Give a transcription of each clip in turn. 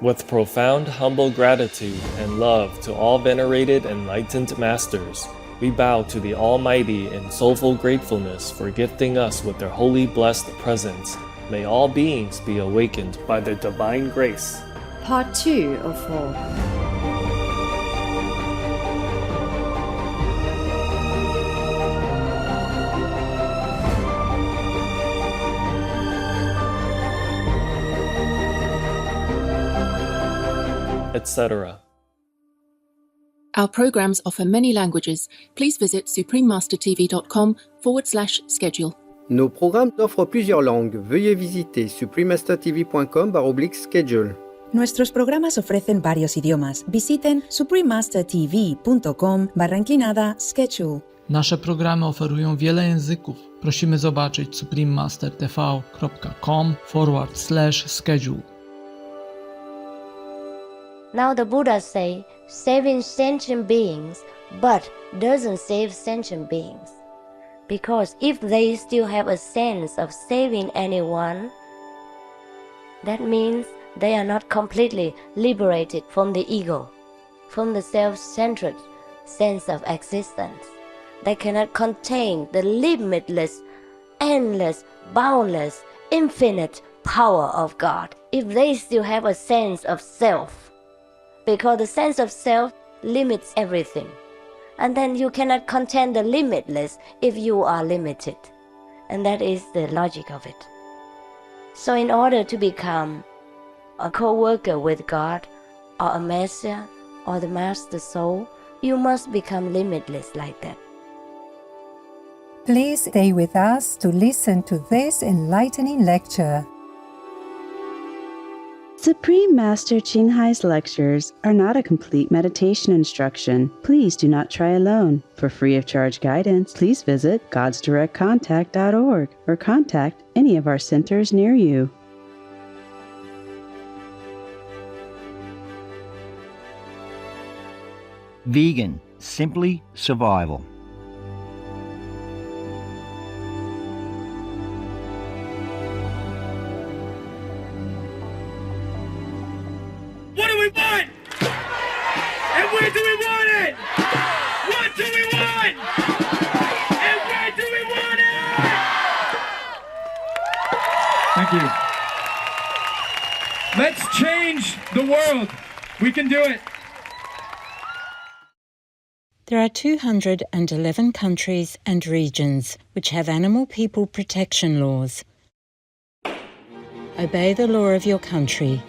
With profound humble gratitude and love to all venerated enlightened masters, we bow to the Almighty in soulful gratefulness for gifting us with their holy blessed presence. May all beings be awakened by their divine grace. Part 2 of 4. Etc. Our programs offer many languages. Please visit suprememastertv.com/schedule. Nos programmes offrent plusieurs langues. Veuillez visiter suprememastertv.com/schedule. Nuestros programas ofrecen varios idiomas. Visiten suprememastertv.com/schedule. Nasze programy oferują wiele języków. Prosimy zobaczyć suprememastertv.com/schedule. Now the Buddha say, saving sentient beings, but doesn't save sentient beings. Because if they still have a sense of saving anyone, that means they are not completely liberated from the ego, from the self-centered sense of existence. They cannot contain the limitless, endless, boundless, infinite power of God if they still have a sense of self. Because the sense of self limits everything. And then you cannot contain the limitless if you are limited. And that is the logic of it. So in order to become a co-worker with God, or a master, or the master soul, you must become limitless like that. Please stay with us to listen to this enlightening lecture. Supreme Master Ching Hai's lectures are not a complete meditation instruction. Please do not try alone. For free of charge guidance, please visit godsdirectcontact.org or contact any of our centers near you. Vegan, simply survival. What do we want? And where do we want it? What do we want? And where do we want it? Thank you. Let's change the world. We can do it. There are 211 countries and regions which have animal people protection laws. Obey the law of your country.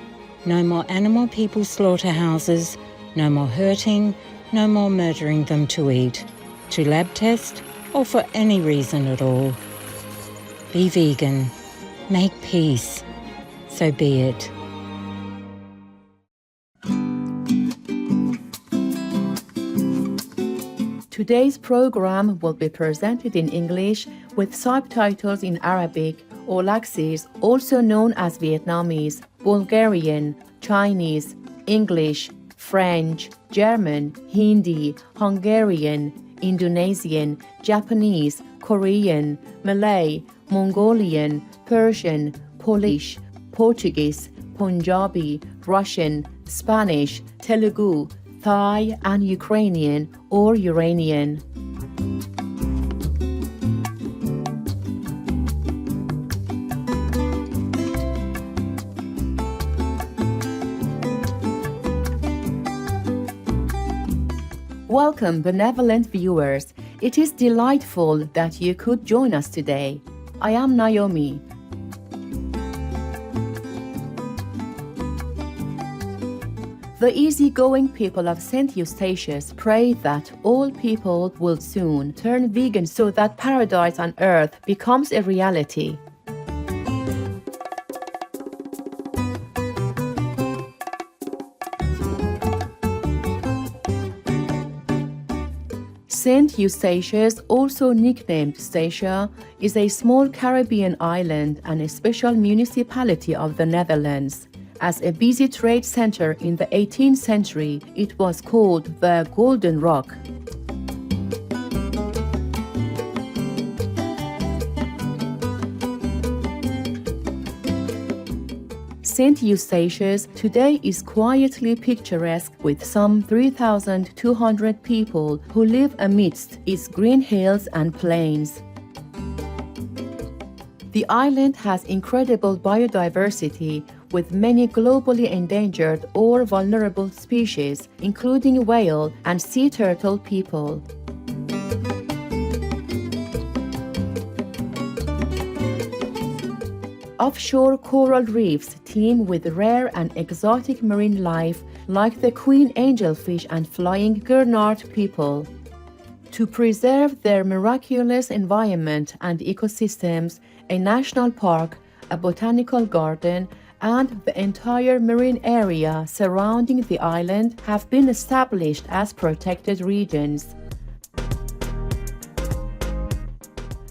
No more animal people slaughterhouses, no more hurting, no more murdering them to eat, to lab test, or for any reason at all. Be vegan. Make peace. So be it. Today's program will be presented in English with subtitles in Arabic or Laxis, also known as Vietnamese, Bulgarian, Chinese, English, French, German, Hindi, Hungarian, Indonesian, Japanese, Korean, Malay, Mongolian, Persian, Polish, Portuguese, Punjabi, Russian, Spanish, Telugu, Thai, and Ukrainian or Uranian. Welcome, benevolent viewers. It is delightful that you could join us today. I am Naomi. The easygoing people of St. Eustatius pray that all people will soon turn vegan so that paradise on earth becomes a reality. St. Eustatius, also nicknamed Statia, is a small Caribbean island and a special municipality of the Netherlands. As a busy trade center in the 18th century, it was called the Golden Rock. St. Eustatius today is quietly picturesque with some 3,200 people who live amidst its green hills and plains. The island has incredible biodiversity with many globally endangered or vulnerable species, including whale and sea turtle people. Offshore coral reefs teem with rare and exotic marine life like the queen angelfish and flying gurnard people. To preserve their miraculous environment and ecosystems, a national park, a botanical garden, and the entire marine area surrounding the island have been established as protected regions.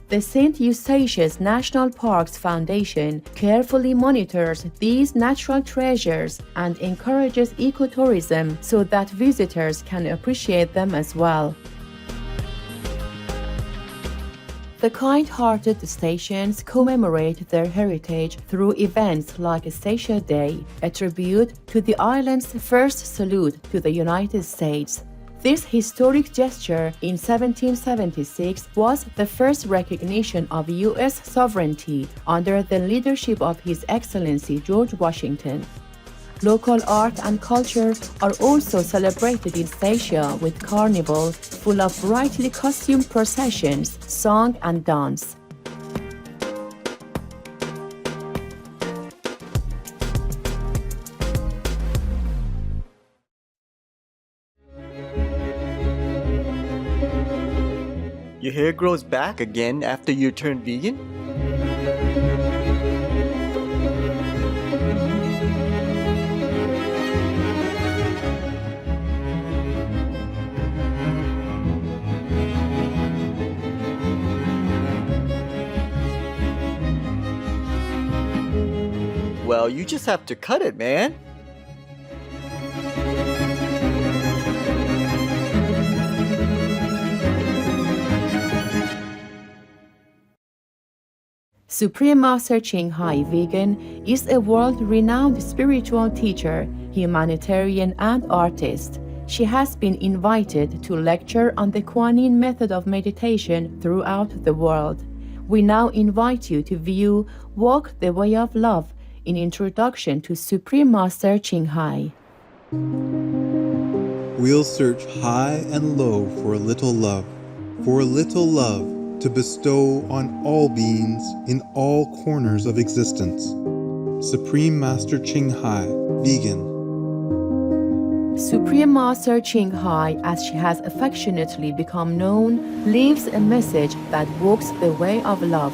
The St. Eustatius National Parks Foundation carefully monitors these natural treasures and encourages ecotourism so that visitors can appreciate them as well. The kind-hearted stations commemorate their heritage through events like Statia Day, a tribute to the island's first salute to the United States. This historic gesture in 1776 was the first recognition of U.S. sovereignty under the leadership of His Excellency George Washington. Local art and culture are also celebrated in Statia with carnival full of brightly costumed processions, song and dance. Your hair grows back again after you turn vegan? Well, you just have to cut it, man. Supreme Master Ching Hai Vegan is a world-renowned spiritual teacher, humanitarian, and artist. She has been invited to lecture on the Kuan Yin method of meditation throughout the world. We now invite you to view Walk the Way of Love, in Introduction to Supreme Master Ching Hai. We'll search high and low for a little love to bestow on all beings in all corners of existence. Supreme Master Ching Hai, Vegan. Supreme Master Ching Hai, as she has affectionately become known, leaves a message that walks the way of love.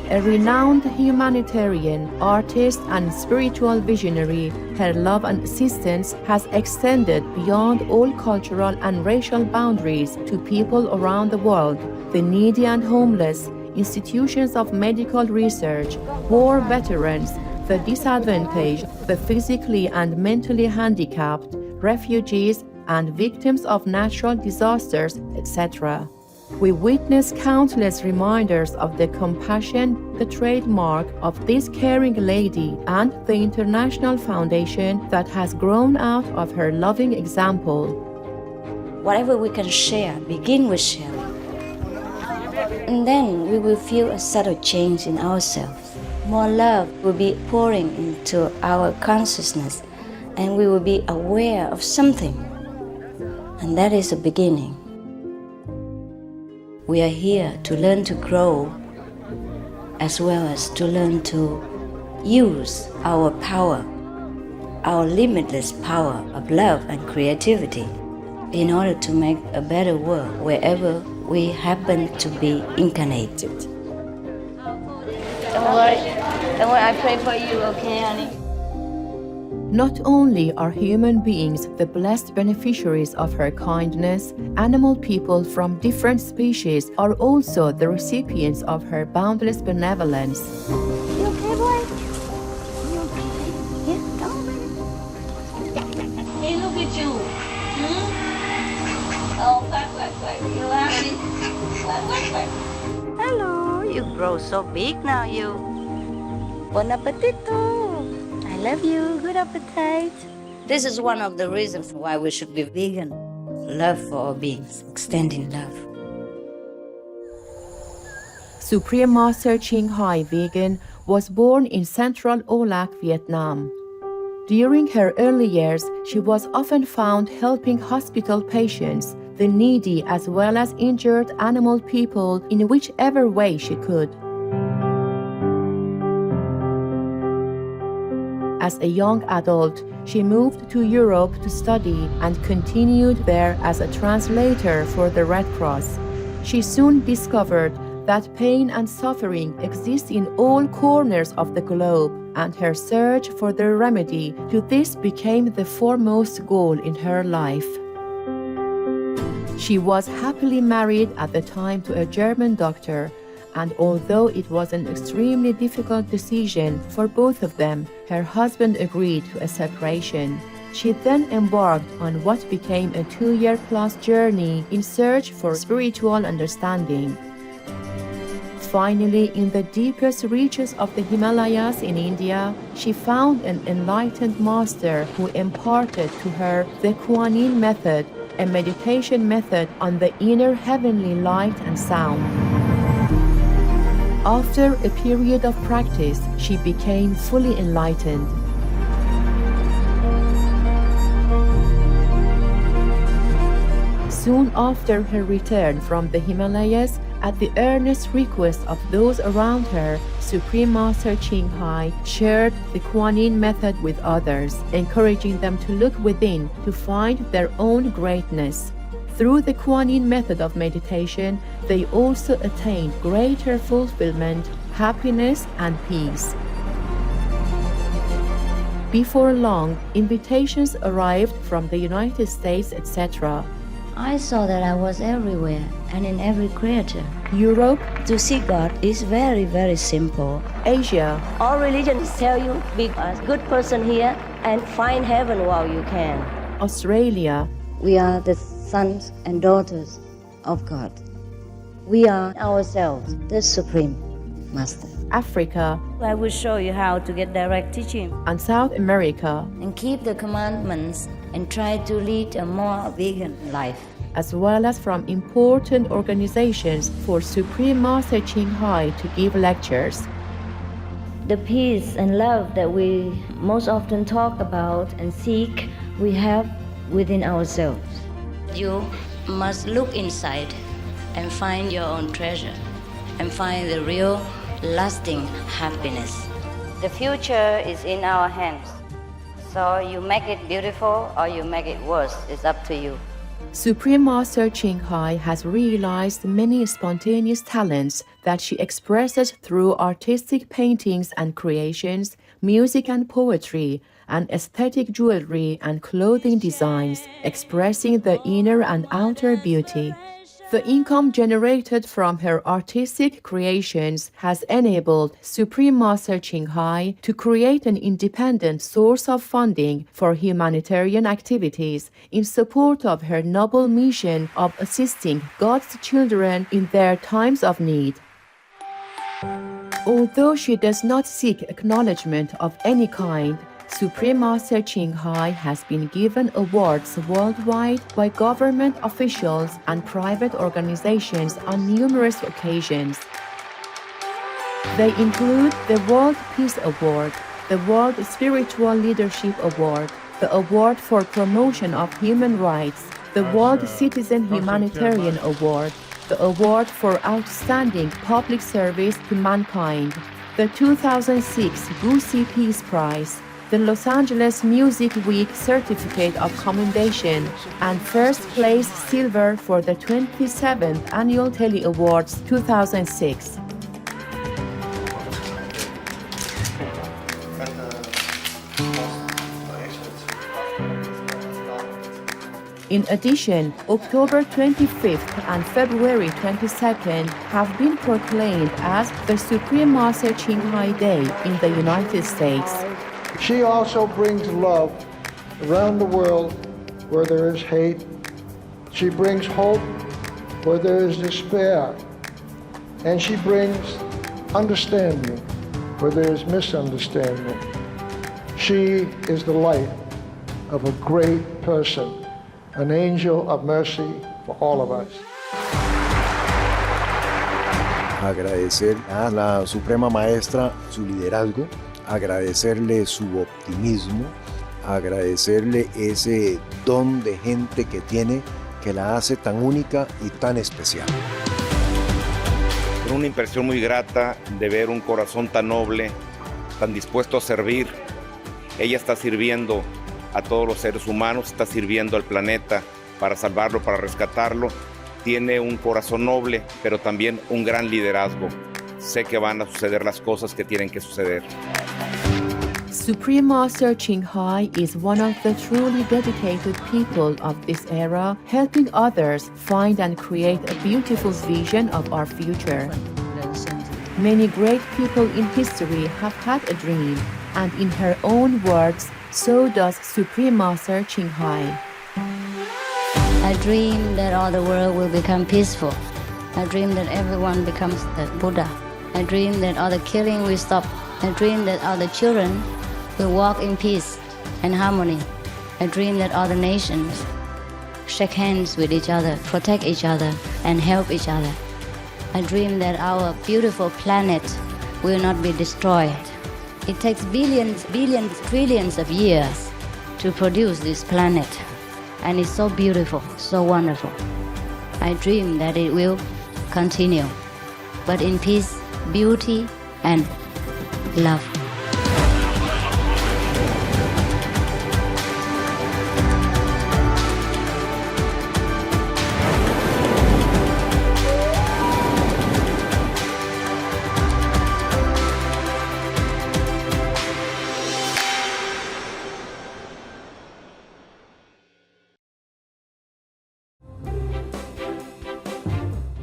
A renowned humanitarian, artist, and spiritual visionary, her love and assistance has extended beyond all cultural and racial boundaries to people around the world, the needy and homeless, institutions of medical research, war veterans, the disadvantaged, the physically and mentally handicapped, refugees, and victims of natural disasters, etc. We witness countless reminders of the compassion, the trademark of this caring lady, and the international foundation that has grown out of her loving example. Whatever we can share, begin with sharing. And then we will feel a subtle change in ourselves. More love will be pouring into our consciousness, and we will be aware of something. And that is the beginning. We are here to learn to grow, as well as to learn to use our power, our limitless power of love and creativity, in order to make a better world wherever we happen to be incarnated. Don't worry, I pray for you, okay, honey? Not only are human beings the blessed beneficiaries of her kindness, animal people from different species are also the recipients of her boundless benevolence. You okay, boy? You okay? Yeah, come on, baby. Hey, look at you. Oh, quack. You happy? Quack. Hello, you grow so big now, you. Bon appetito. Love you. Good appetite. This is one of the reasons why we should be vegan. Love for all beings, extending love. Supreme Master Ching Hai Vegan was born in central O Lac, Vietnam. During her early years, she was often found helping hospital patients, the needy as well as injured animal people in whichever way she could. As a young adult, she moved to Europe to study and continued there as a translator for the Red Cross. She soon discovered that pain and suffering exist in all corners of the globe, and her search for the remedy to this became the foremost goal in her life. She was happily married at the time to a German doctor, and although it was an extremely difficult decision for both of them, her husband agreed to a separation. She then embarked on what became a 2-year-plus journey in search for spiritual understanding. Finally, in the deepest reaches of the Himalayas in India, she found an enlightened master who imparted to her the Kuan Yin method, a meditation method on the inner heavenly light and sound. After a period of practice, she became fully enlightened. Soon after her return from the Himalayas, at the earnest request of those around her, Supreme Master Ching Hai shared the Kuan Yin method with others, encouraging them to look within to find their own greatness. Through the Kuan Yin method of meditation, they also attained greater fulfillment, happiness, and peace. Before long, invitations arrived from the United States, etc. I saw that I was everywhere and in every creature. Europe, to see God is very, very simple. Asia, all religions tell you be a good person here and find heaven while you can. Australia. We are the sons and daughters of God. We are ourselves, the Supreme Master. Africa. I will show you how to get direct teaching. And South America. And keep the commandments and try to lead a more vegan life. As well as from important organizations for Supreme Master Ching Hai to give lectures. The peace and love that we most often talk about and seek, we have within ourselves. You must look inside and find your own treasure and find the real lasting happiness. The future is in our hands. So you make it beautiful or you make it worse, it's up to you. Supreme Master Ching Hai has realized many spontaneous talents that she expresses through artistic paintings and creations, music and poetry, and aesthetic jewelry and clothing designs, expressing the inner and outer beauty. The income generated from her artistic creations has enabled Supreme Master Ching Hai to create an independent source of funding for humanitarian activities in support of her noble mission of assisting God's children in their times of need. Although she does not seek acknowledgement of any kind, Supreme Master Ching Hai has been given awards worldwide by government officials and private organizations on numerous occasions. They include the World Peace Award, the World Spiritual Leadership Award, the Award for Promotion of Human Rights, the World Citizen Humanitarian Award, the Award for Outstanding Public Service to Mankind, the 2006 Gusi Peace Prize, the Los Angeles Music Week Certificate of Commendation, and first place silver for the 27th Annual Telly Awards 2006. In addition, October 25th and February 22nd have been proclaimed as the Supreme Master Ching Hai Day in the United States. She also brings love around the world where there is hate. She brings hope where there is despair. And she brings understanding where there is misunderstanding. She is the light of a great person, an angel of mercy for all of us. Agradecer a la Suprema Maestra su liderazgo, agradecerle su optimismo, agradecerle ese don de gente que tiene que la hace tan única y tan especial. Una impresión muy grata de ver un corazón tan noble, tan dispuesto a servir. Ella está sirviendo a todos los seres humanos, está sirviendo al planeta para salvarlo, para rescatarlo. Tiene un corazón noble, pero también un gran liderazgo. Sé que van a suceder las cosas que tienen que suceder. Supreme Master Ching Hai is one of the truly dedicated people of this era, helping others find and create a beautiful vision of our future. Many great people in history have had a dream, and in her own words, so does Supreme Master Ching Hai. I dream that all the world will become peaceful. I dream that everyone becomes the Buddha. I dream that all the killing will stop. I dream that all the children will walk in peace and harmony. I dream that all the nations shake hands with each other, protect each other, and help each other. I dream that our beautiful planet will not be destroyed. It takes billions, trillions of years to produce this planet, and it's so beautiful, so wonderful. I dream that it will continue, but in peace, beauty, and love.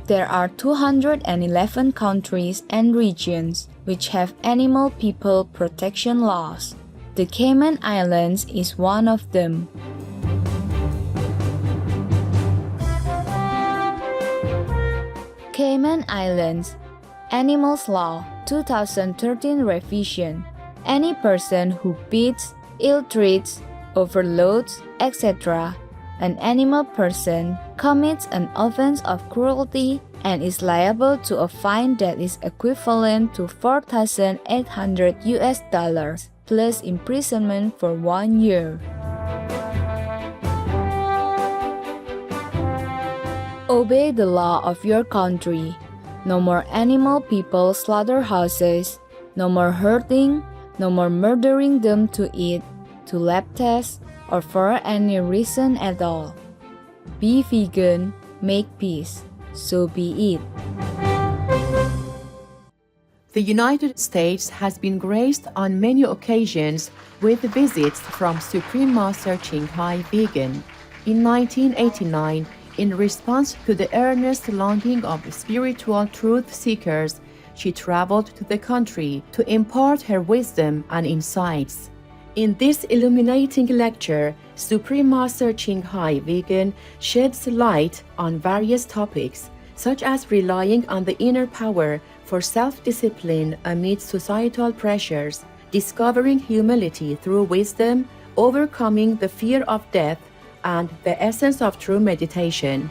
There are 211 countries and regions which have animal people protection laws. The Cayman Islands is one of them. Cayman Islands Animals Law 2013 revision. Any person who beats, ill-treats, overloads, etc. an animal person commits an offense of cruelty and is liable to a fine that is equivalent to $4,800 plus imprisonment for 1 year. Obey the law of your country. No more animal people slaughterhouses, no more hurting, no more murdering them to eat, to lab tests, or for any reason at all. Be vegan, make peace, so be it. The United States has been graced on many occasions with visits from Supreme Master Ching Hai Vegan. In 1989, in response to the earnest longing of spiritual truth seekers, she traveled to the country to impart her wisdom and insights. In this illuminating lecture, Supreme Master Ching Hai Vegan sheds light on various topics, such as relying on the inner power for self-discipline amid societal pressures, discovering humility through wisdom, overcoming the fear of death, and the essence of true meditation.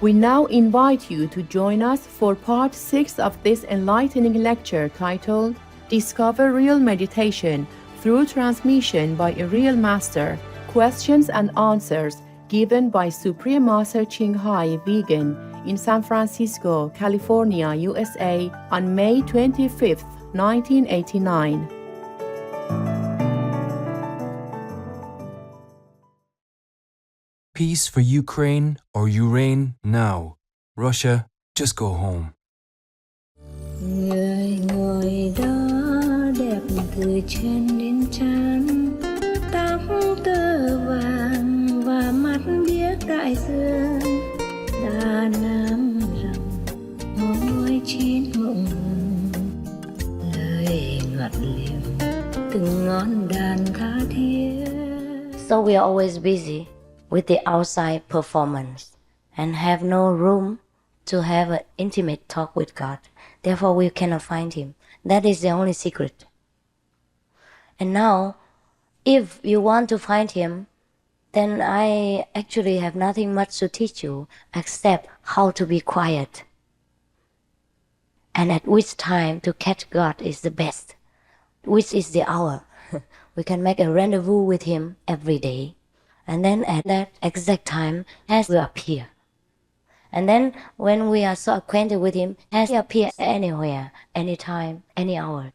We now invite you to join us for part 6 of this enlightening lecture titled Discover Real Meditation through Transmission by a Real Master, Questions and Answers given by Supreme Master Ching Hai Vegan in San Francisco, California, USA on May 25, 1989. Peace for Ukraine or Ukraine now. Russia, just go home. Người ngồi đó đẹp từ chân đến trán, tóc tơ vàng và mắt biếc đại dương, đà nam rồng môi chín mộng hồng, lời ngọt liềm từng ngón đàn tha thiết. So we are always busy with the outside performance and have no room to have an intimate talk with God. Therefore, we cannot find Him. That is the only secret. And now, if you want to find him, then I actually have nothing much to teach you except how to be quiet. And at which time to catch God is the best, which is the hour. We can make a rendezvous with him every day. And then at that exact time, he will appear. And then when we are so acquainted with him, he appears anywhere, anytime, any hour.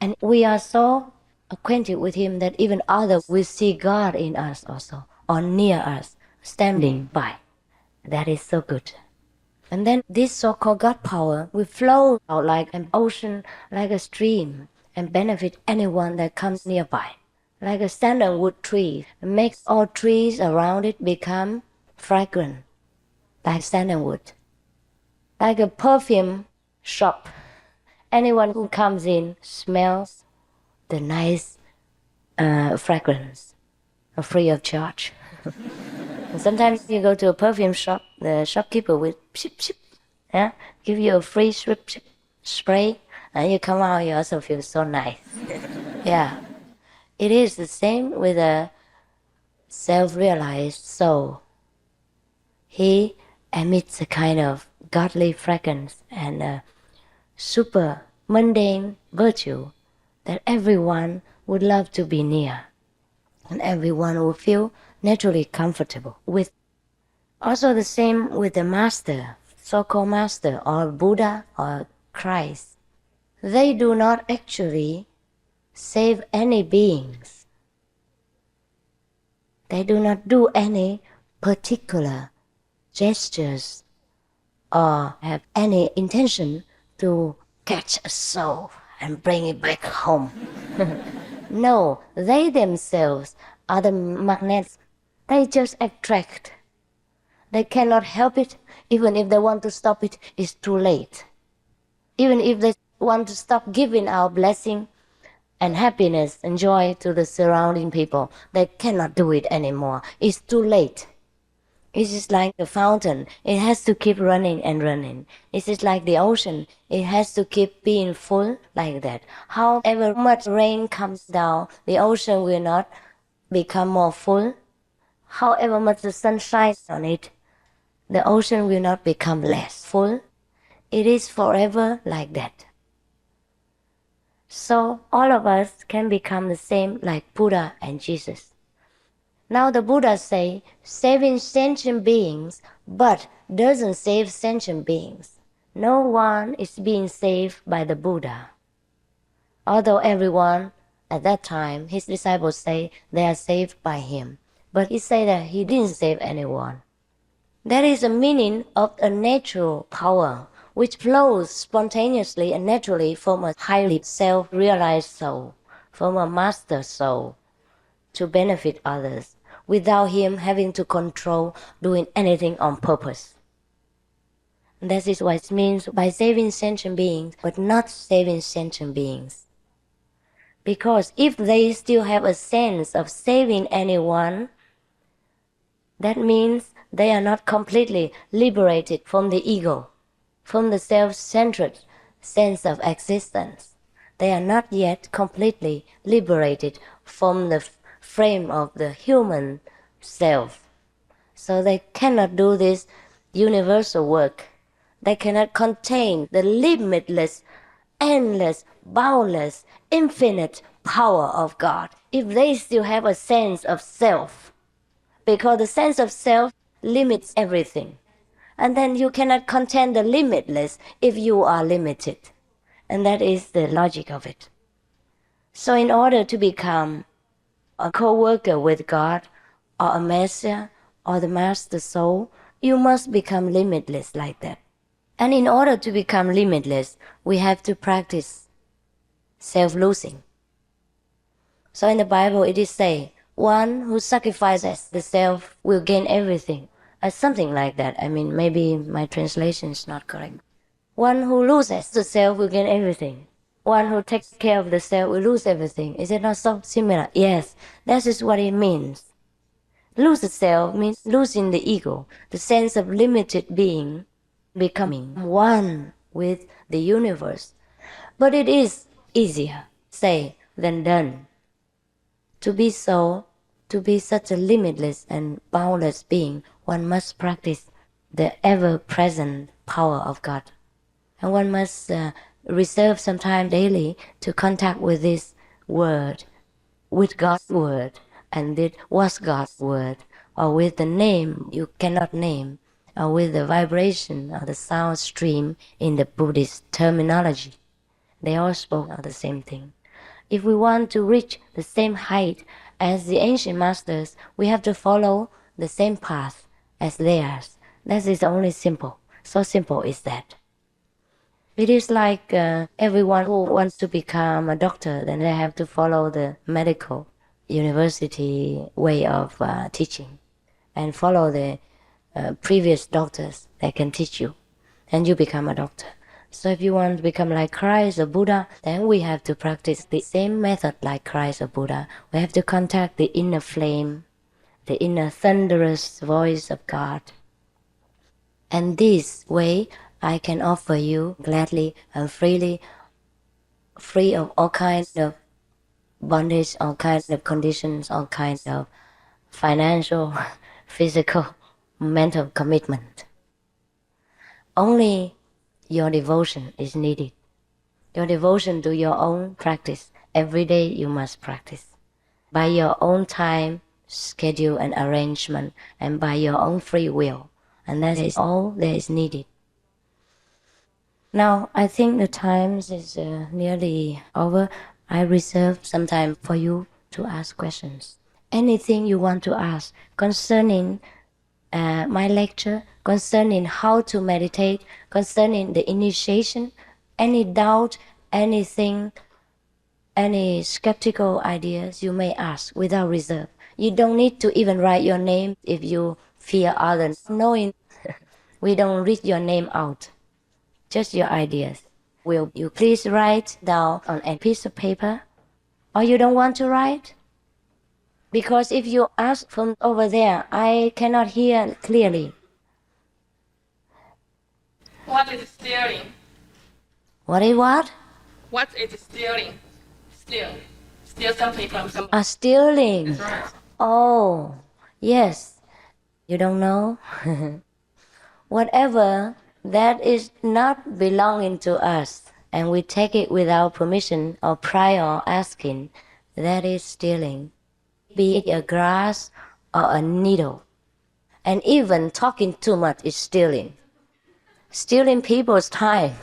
And we are so acquainted with him that even others will see God in us also, or near us, standing by. That is so good. And then this so-called God power will flow out like an ocean, like a stream, and benefit anyone that comes nearby. Like a sandalwood tree, it makes all trees around it become fragrant, like sandalwood. Like a perfume shop, anyone who comes in smells the nice fragrance, free of charge. And sometimes you go to a perfume shop, the shopkeeper will give you a free spray, and you come out, you also feel so nice. Yeah. It is the same with a self-realized soul. He emits a kind of godly fragrance and a super mundane virtue that everyone would love to be near, and everyone will feel naturally comfortable with. Also the same with the master, so-called master, or Buddha, or Christ. They do not actually save any beings. They do not do any particular gestures or have any intention to catch a soul and bring it back home. No, they themselves are the magnets. They just attract. They cannot help it. Even if they want to stop it, it's too late. Even if they want to stop giving our blessing and happiness and joy to the surrounding people, they cannot do it anymore. It's too late. It is like a fountain. It has to keep running and running. It is like the ocean. It has to keep being full like that. However much rain comes down, the ocean will not become more full. However much the sun shines on it, the ocean will not become less full. It is forever like that. So all of us can become the same like Buddha and Jesus. Now the Buddha say, saving sentient beings, but doesn't save sentient beings. No one is being saved by the Buddha. Although everyone at that time, his disciples say they are saved by him. But he said that he didn't save anyone. That is the meaning of a natural power which flows spontaneously and naturally from a highly self-realized soul, from a master soul, to benefit others, without him having to control doing anything on purpose. And that is what it means by saving sentient beings, but not saving sentient beings. Because if they still have a sense of saving anyone, that means they are not completely liberated from the ego, from the self-centered sense of existence. They are not yet completely liberated from the frame of the human self. So they cannot do this universal work. They cannot contain the limitless, endless, boundless, infinite power of God if they still have a sense of self. Because the sense of self limits everything. And then you cannot contain the limitless if you are limited. And that is the logic of it. So in order to become a co-worker with God, or a master, or the master soul, you must become limitless like that. And in order to become limitless, we have to practice self-losing. So in the Bible it is said, one who sacrifices the self will gain everything. Something like that. I mean, maybe my translation is not correct. One who loses the self will gain everything. One who takes care of the self will lose everything. Is it not so similar? Yes, that is what it means. Lose the self means losing the ego, the sense of limited being, becoming one with the universe. But it is easier said than done. To be so, to be such a limitless and boundless being, one must practice the ever-present power of God. And one must reserve some time daily to contact with this word, with God's word, and it was God's word, or with the name you cannot name, or with the vibration or the sound stream in the Buddhist terminology. They all spoke of the same thing. If we want to reach the same height as the ancient masters, we have to follow the same path as theirs. That is only simple. So simple is that. It is like everyone who wants to become a doctor, then they have to follow the medical university way of teaching and follow the previous doctors that can teach you, and you become a doctor. So if you want to become like Christ or Buddha, then we have to practice the same method like Christ or Buddha. We have to contact the inner flame, the inner thunderous voice of God. And this way, I can offer you gladly and freely, free of all kinds of bondage, all kinds of conditions, all kinds of financial, physical, mental commitment. Only your devotion is needed. Your devotion to your own practice. Every day you must practice. By your own time, schedule and arrangement, and by your own free will. And that is all that is needed. Now, I think the time is nearly over. I reserve some time for you to ask questions. Anything you want to ask concerning my lecture, concerning how to meditate, concerning the initiation, any doubt, anything, any skeptical ideas, you may ask without reserve. You don't need to even write your name if you fear others knowing. We don't read your name out, just your ideas. Will you please write down on a piece of paper? Or you don't want to write? Because if you ask from over there, I cannot hear clearly. What is stealing? What is what? What is stealing? Steal something from someone. Stealing. That's right. Oh, yes. You don't know? Whatever that is not belonging to us, and we take it without permission or prior asking, that is stealing. Be it a grass or a needle. And even talking too much is stealing. Stealing people's time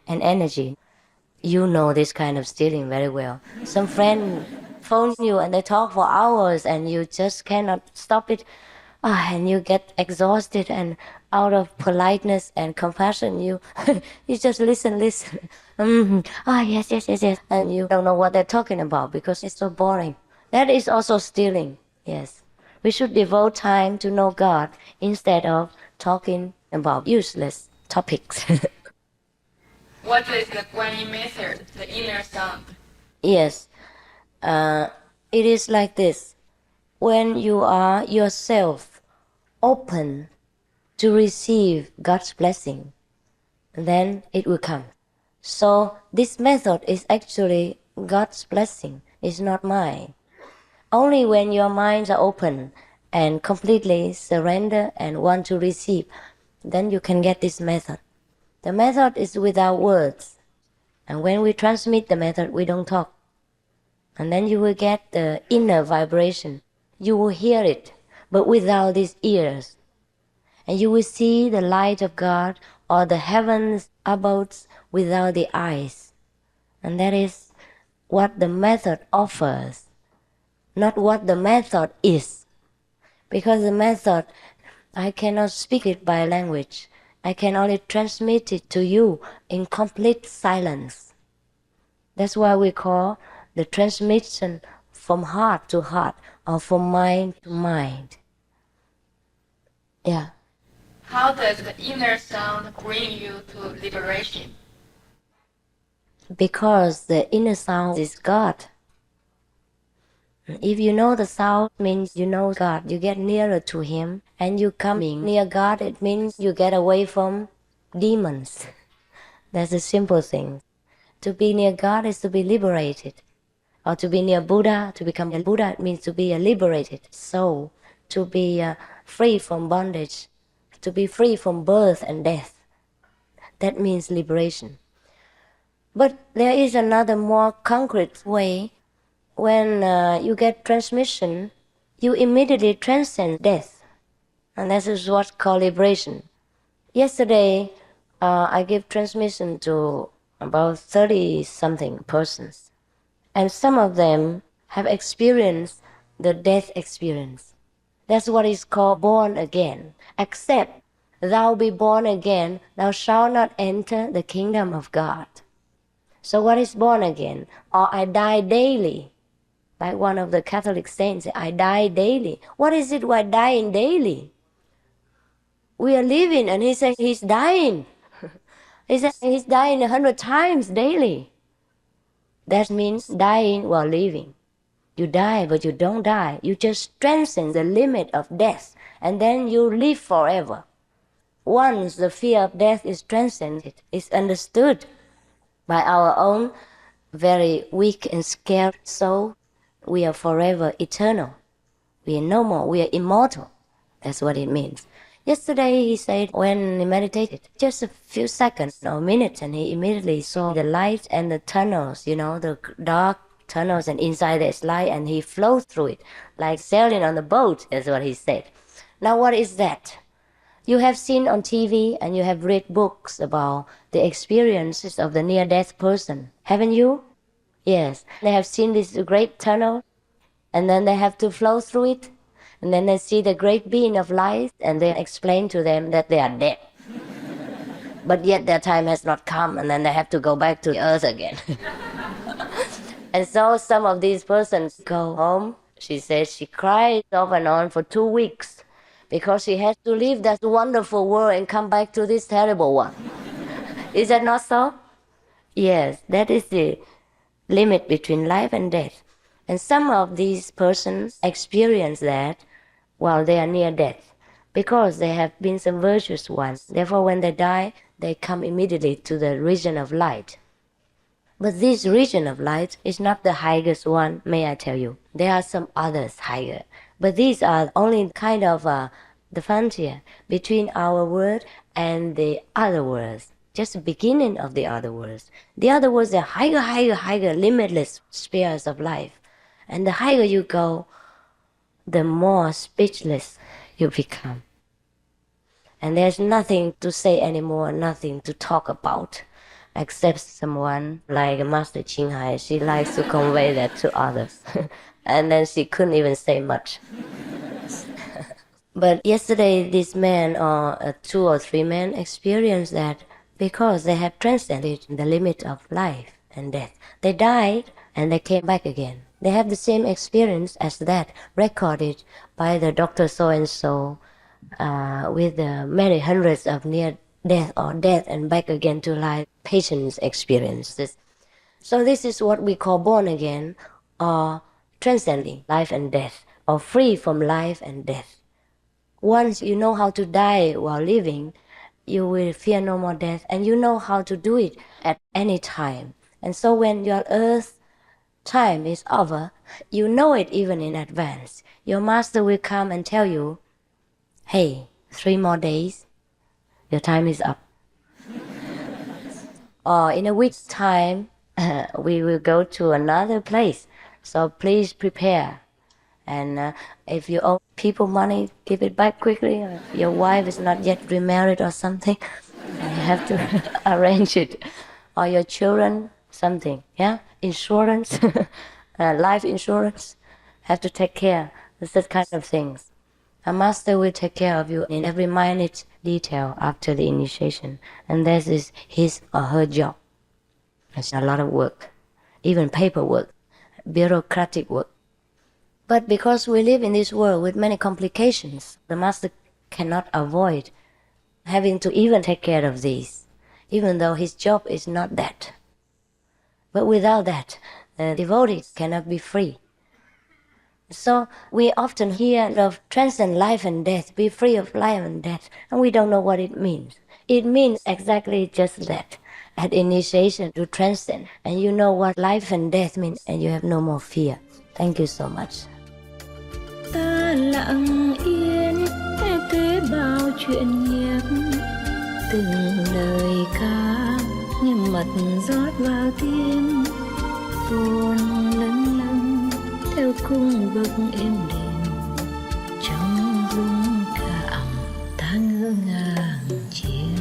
and energy. You know this kind of stealing very well. Some friend phone you and they talk for hours and you just cannot stop it. And you get exhausted, and out of politeness and compassion, you just listen. Yes. And you don't know what they're talking about because it's so boring. That is also stealing, yes. We should devote time to know God instead of talking about useless topics. What is the Guanyin method, the inner sound? Yes. It is like this. When you are yourself open to receive God's blessing, then it will come. So this method is actually God's blessing. It's not mine. Only when your minds are open and completely surrender and want to receive, then you can get this method. The method is without words. And when we transmit the method, we don't talk. And then you will get the inner vibration. You will hear it, but without these ears. And you will see the light of God or the heavens abodes without the eyes. And that is what the method offers, not what the method is. Because the method, I cannot speak it by language. I can only transmit it to you in complete silence. That's why we call the transmission from heart to heart or from mind to mind. Yeah. How does the inner sound bring you to liberation? Because the inner sound is God. If you know the sound, it means you know God. You get nearer to Him, and you coming near God, it means you get away from demons. That's a simple thing. To be near God is to be liberated. Or to be near Buddha, to become a Buddha, it means to be a liberated soul, to be free from bondage, to be free from birth and death. That means liberation. But there is another more concrete way. When you get transmission, you immediately transcend death. And that is what's called liberation. Yesterday, I gave transmission to about 30-something persons. And some of them have experienced the death experience. That's what is called born again. Except thou be born again, thou shalt not enter the kingdom of God. So what is born again? Or I die daily. Like one of the Catholic saints, I die daily. What is it by dying daily? We are living, and he said he's dying. He said he's dying 100 times daily. That means dying while living. You die, but you don't die. You just transcend the limit of death, and then you live forever. Once the fear of death is transcended, it's understood by our own very weak and scared soul, we are forever eternal. We are no more. We are immortal. That's what it means. Yesterday he said when he meditated, just a few seconds or minutes, and he immediately saw the light and the tunnels, the dark tunnels, and inside there's light, and he flowed through it like sailing on the boat. That's what he said. Now what is that? You have seen on TV and you have read books about the experiences of the near-death person, haven't you? Yes. They have seen this great tunnel, and then they have to flow through it, and then they see the great being of light, and they explain to them that they are dead. But yet their time has not come, and then they have to go back to the earth again. And so some of these persons go home. She says she cried off and on for 2 weeks because she has to leave that wonderful world and come back to this terrible one. Is that not so? Yes, that is the limit between life and death. And some of these persons experience that while they are near death because they have been some virtuous ones. Therefore, when they die, they come immediately to the region of light. But this region of light is not the highest one, may I tell you. There are some others higher. But these are only kind of the frontier between our world and the other worlds. Just the beginning of the other worlds. The other worlds are higher, limitless spheres of life. And the higher you go, the more speechless you become. And there's nothing to say anymore, nothing to talk about, except someone like Master Ching Hai. She likes to convey that to others. And then she couldn't even say much. But yesterday, this man, or 2 or 3 men, experienced that because they have transcended the limit of life and death. They died and they came back again. They have the same experience as that, recorded by the Dr. So-and-so with many hundreds of near death or death and back again to life patients' experiences. So this is what we call born again, or transcending life and death, or free from life and death. Once you know how to die while living, you will fear no more death, and you know how to do it at any time. And so when your earth time is over, you know it even in advance. Your master will come and tell you, hey, 3 more days, your time is up. Or in a week's time, we will go to another place, so please prepare. And if you owe people money, give it back quickly. Or if your wife is not yet remarried or something, you have to arrange it. Or your children, something, yeah? Insurance, life insurance, have to take care. It's that kind of things. A master will take care of you in every minute detail after the initiation. And that is his or her job. It's a lot of work, even paperwork, bureaucratic work. But because we live in this world with many complications, the master cannot avoid having to even take care of these, even though his job is not that. But without that, the devotee cannot be free. So we often hear of transcend life and death, be free of life and death, and we don't know what it means. It means exactly just that. at initiation to transcend, and you know what life and death mean, and you have no more fear. Thank you so much. Ta lặng yên nghe tế bao chuyện nhạc, từng lời ca như mật rót vào tim, buồn lâng lâng theo cung bậc êm đềm, trong rung cảm ta ngỡ ngàng chiến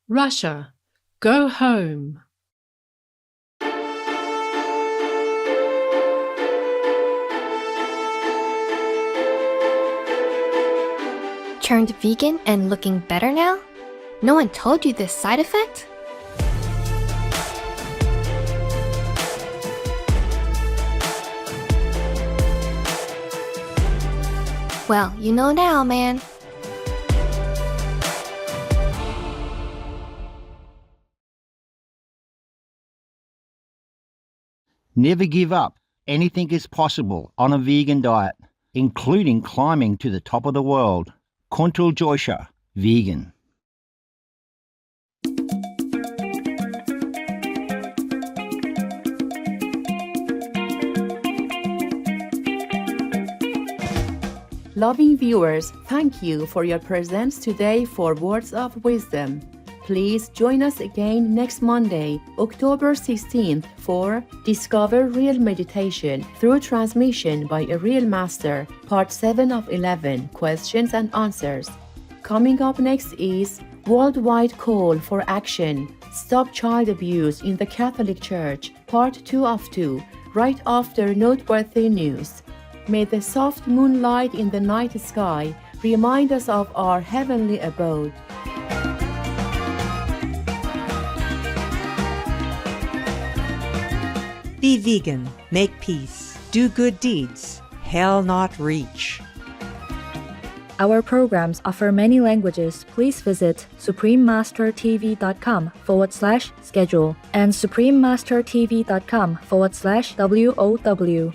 Russia, go home. Turned vegan and looking better now? No one told you this side effect? Well, you know now, man. Never give up. Anything is possible on a vegan diet, including climbing to the top of the world. Kuntal Joisha, vegan. Loving viewers, thank you for your presence today for Words of Wisdom. Please join us again next Monday, October 16th for Discover Real Meditation through transmission by a Real Master, Part 7 of 11, Questions and Answers. Coming up next is Worldwide Call for Action, Stop Child Abuse in the Catholic Church, Part 2 of 2, right after Noteworthy News. May the soft moonlight in the night sky remind us of our heavenly abode. Be vegan, make peace, do good deeds, hell not reach. Our programs offer many languages. Please visit suprememastertv.com/schedule and suprememastertv.com/WOW.